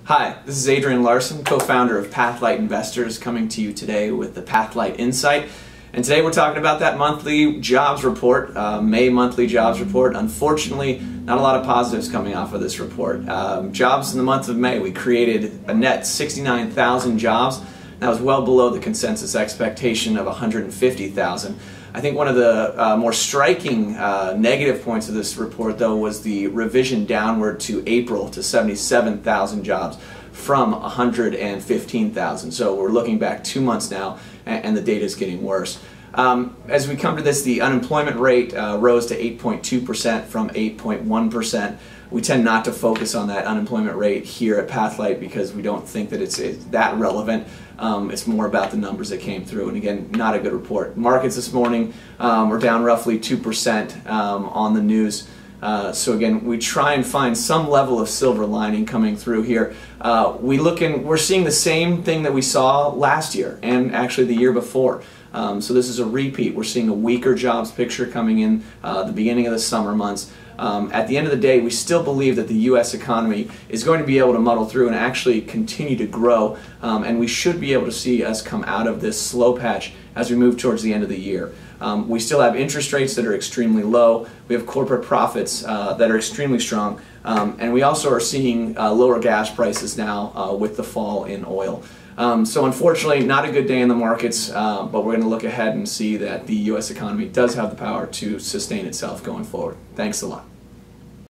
Hi, this is Adrian Larson, co-founder of Pathlight Investors, coming to you today with the Pathlight Insight. And today we're talking about that monthly jobs report, May monthly jobs report. Unfortunately, not a lot of positives coming off of this report. Jobs in the month of May, we created a net 69,000 jobs. That was well below the consensus expectation of 150,000. I think one of the more striking negative points of this report, though, was the revision downward to April to 77,000 jobs from 115,000. So we're looking back 2 months now, and the data is getting worse. As we come to this, the unemployment rate rose to 8.2% from 8.1%. We tend not to focus on that unemployment rate here at Pathlight because we don't think that it's that relevant. It's more about the numbers that came through, and again, not a good report. Markets this morning were down roughly 2% on the news. So again, we try and find some level of silver lining coming through here. We're seeing the same thing that we saw last year and actually the year before. So this is a repeat. We're seeing a weaker jobs picture coming in the beginning of the summer months. At the end of the day, we still believe that the U.S. economy is going to be able to muddle through and actually continue to grow, and we should be able to see us come out of this slow patch as we move towards the end of the year. We still have interest rates that are extremely low. We have corporate profits that are extremely strong, and we also are seeing lower gas prices now with the fall in oil. So unfortunately, not a good day in the markets, but we're going to look ahead and see that the U.S. economy does have the power to sustain itself going forward. Thanks a lot.